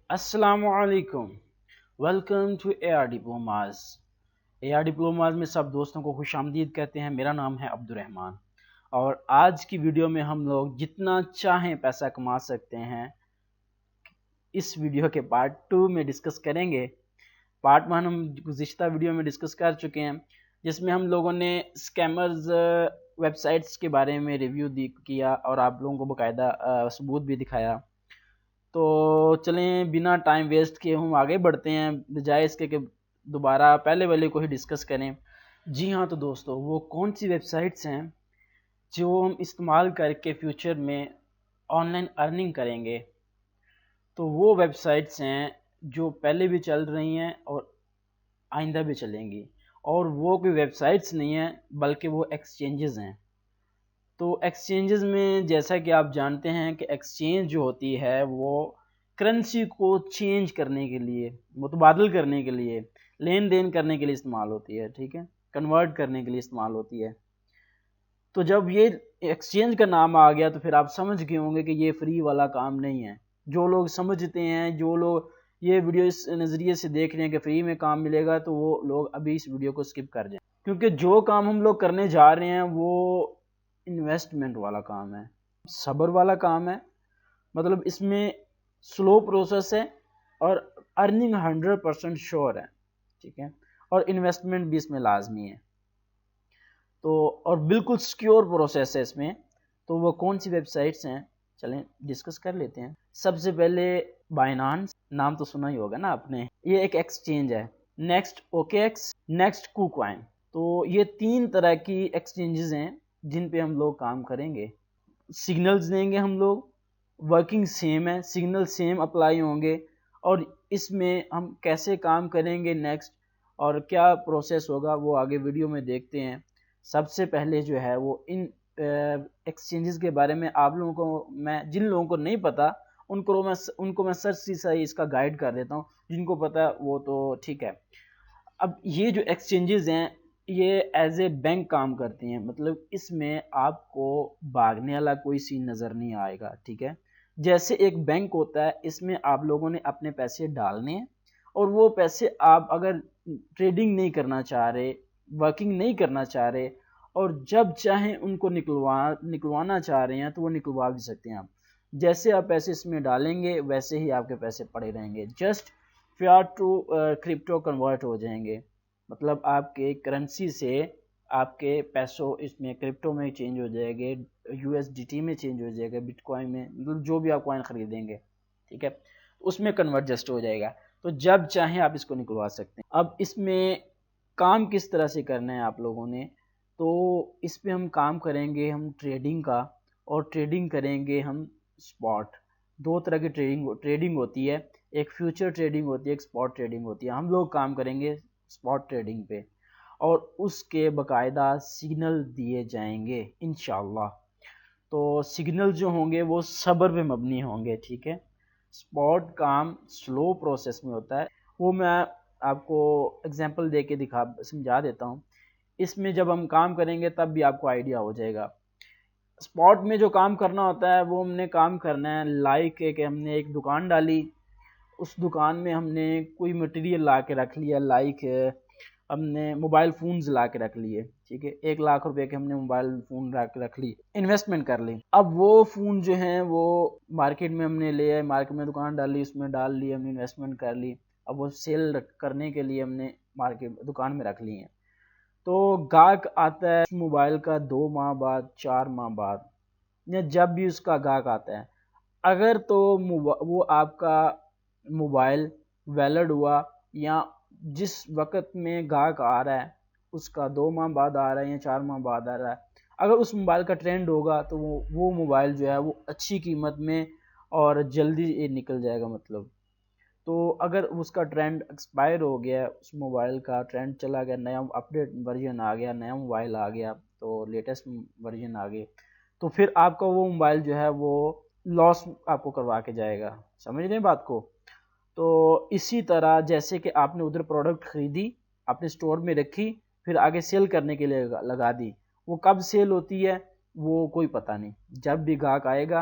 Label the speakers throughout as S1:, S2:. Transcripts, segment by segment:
S1: अस्सलाम वालेकुम। Welcome to AR diplomas. AR diplomas में सब दोस्तों को खुश आमदीद कहते हैं। मेरा नाम है अब्दुर्रहमान और आज की वीडियो में हम लोग जितना चाहें पैसा कमा सकते हैं इस वीडियो के पार्ट 2 में डिस्कस करेंगे। पार्ट 1 हम गुज़िश्ता वीडियो में डिस्कस कर चुके हैं, जिसमें हम लोगों ने स्कैमर्स वेबसाइट्स के बारे में रिव्यू किया और आप लोगों को बाकायदा सबूत भी दिखाया। तो चलें बिना टाइम वेस्ट किए हम आगे बढ़ते हैं, बजाय इसके कि दोबारा पहले वाले को ही डिस्कस करें। जी हाँ, तो दोस्तों वो कौन सी वेबसाइट्स हैं जो हम इस्तेमाल करके फ्यूचर में ऑनलाइन अर्निंग करेंगे। तो वो वेबसाइट्स हैं जो पहले भी चल रही हैं और आइंदा भी चलेंगी, और वो कोई वेबसाइट्स नहीं हैं बल्कि वो एक्सचेंजेस हैं। तो एक्सचेंजेस में जैसा कि आप जानते हैं कि एक्सचेंज जो होती है वो करेंसी को चेंज करने के लिए, मुतबादल करने के लिए, लेन देन करने के लिए इस्तेमाल होती है, ठीक है, कन्वर्ट करने के लिए इस्तेमाल होती है। तो जब ये एक्सचेंज का नाम आ गया तो फिर आप समझ गए होंगे कि ये फ्री वाला काम नहीं है। जो लोग समझते हैं, जो लोग ये वीडियो इस नज़रिए से देख रहे हैं कि फ्री में काम मिलेगा, तो वो लोग अभी इस वीडियो को स्किप कर जाएं, क्योंकि जो काम हम लोग करने जा रहे हैं वो इन्वेस्टमेंट वाला काम है, सब्र वाला काम है। मतलब इसमें स्लो प्रोसेस है और अर्निंग 100% श्योर है, ठीक है, और इन्वेस्टमेंट भी इसमें लाजमी है। तो और बिल्कुल सिक्योर प्रोसेस है इसमें। तो वो कौन सी वेबसाइट्स हैं, चलें डिस्कस कर लेते हैं। सबसे पहले बाइनांस, नाम तो सुना ही होगा ना आपने, ये एक एक्सचेंज है। Next OKX, next KuCoin। तो ये 3 तरह की एक्सचेंजेस हैं जिन पे हम लोग काम करेंगे। सिग्नल्स देंगे हम लोग, वर्किंग सेम है, सिग्नल सेम अप्लाई होंगे, और इसमें हम कैसे काम करेंगे नेक्स्ट और क्या प्रोसेस होगा वो आगे वीडियो में देखते हैं। सबसे पहले जो है वो इन एक्सचेंजेस के बारे में आप लोगों को मैं, जिन लोगों को नहीं पता उनको मैं सच सही इसका गाइड कर देता हूँ, जिनको पता वो तो ठीक है। अब ये जो एक्सचेंजेस हैं ये एज ए बैंक काम करती हैं, मतलब इसमें आपको भागने वाला कोई सीन नज़र नहीं आएगा, ठीक है। जैसे एक बैंक होता है, इसमें आप लोगों ने अपने पैसे डालने हैं, और वो पैसे आप अगर ट्रेडिंग नहीं करना चाह रहे, वर्किंग नहीं करना चाह रहे, और जब चाहें उनको निकलवाना चाह रहे हैं तो वो निकलवा भी सकते हैं आप। जैसे आप पैसे इसमें डालेंगे वैसे ही आपके पैसे पड़े रहेंगे, just fiat to crypto convert हो जाएंगे। मतलब आपके करेंसी से आपके पैसों इसमें क्रिप्टो में चेंज हो जाएंगे, USDT में चेंज हो जाएगा, बिटकॉइन में, मतलब जो भी आप कॉइन खरीदेंगे, ठीक है, उसमें कन्वर्ट जस्ट हो जाएगा। तो जब चाहें आप इसको निकलवा सकते हैं। अब इसमें काम किस तरह से करना है आप लोगों ने, तो इस पे हम काम करेंगे हम ट्रेडिंग का, और ट्रेडिंग करेंगे हम स्पॉट। 2 तरह की ट्रेडिंग होती है, एक फ्यूचर ट्रेडिंग होती है, एक स्पॉट ट्रेडिंग होती है। हम लोग काम करेंगे स्पॉट ट्रेडिंग पे, और उसके बकायदा सिग्नल दिए जाएंगे इंशाल्लाह। तो सिग्नल जो होंगे वो सब्र पे मबनी होंगे, ठीक है। स्पॉट काम स्लो प्रोसेस में होता है, वो मैं आपको एग्जांपल दे के समझा देता हूँ। इसमें जब हम काम करेंगे तब भी आपको आइडिया हो जाएगा। स्पॉट में जो काम करना होता है वो हमने काम करना है लाइक कि हमने एक दुकान डाली, उस दुकान में हमने कोई मटेरियल ला के रख लिया, लाइक हमने मोबाइल फ़ोन्स ला के रख लिए, ठीक है, 1 लाख रुपए के हमने मोबाइल फ़ोन रख ली, इन्वेस्टमेंट कर ली। अब वो फ़ोन जो है वो मार्केट में हमने ले आए, मार्केट में दुकान डाली, उसमें डाल ली, हमने इन्वेस्टमेंट कर ली। अब वो सेल करने के लिए हमने मार्केट दुकान में रख ली है। तो गाहक आता है मोबाइल का 2 माह बाद, 4 माह बाद, या जब भी उसका गाहक आता है, अगर तो वो आपका मोबाइल वैलिड हुआ, या जिस वक्त में गाहक आ रहा है उसका 2 माह बाद आ रहा है या 4 माह बाद आ रहा है, अगर उस मोबाइल का ट्रेंड होगा तो वो मोबाइल जो है वो अच्छी कीमत में और जल्दी निकल जाएगा। मतलब तो अगर उसका ट्रेंड एक्सपायर हो गया, उस मोबाइल का ट्रेंड चला गया, नया अपडेट वर्जन आ गया, नया मोबाइल आ गया, तो लेटेस्ट वर्जन आ गए, तो फिर आपका वो मोबाइल जो है वो लॉस आपको करवा के जाएगा। समझ रहे हैं बात को। तो इसी तरह जैसे कि आपने उधर प्रोडक्ट ख़रीदी, आपने स्टोर में रखी, फिर आगे सेल करने के लिए लगा दी, वो कब सेल होती है वो कोई पता नहीं। जब भी ग्राहक आएगा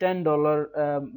S1: $10،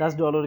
S1: $10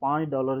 S1: $5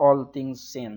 S1: all things same.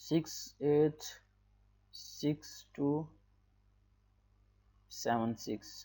S1: 686276.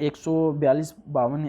S1: 142-52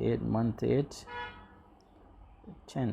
S1: 8 10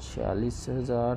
S1: 46,000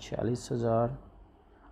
S1: 46,000،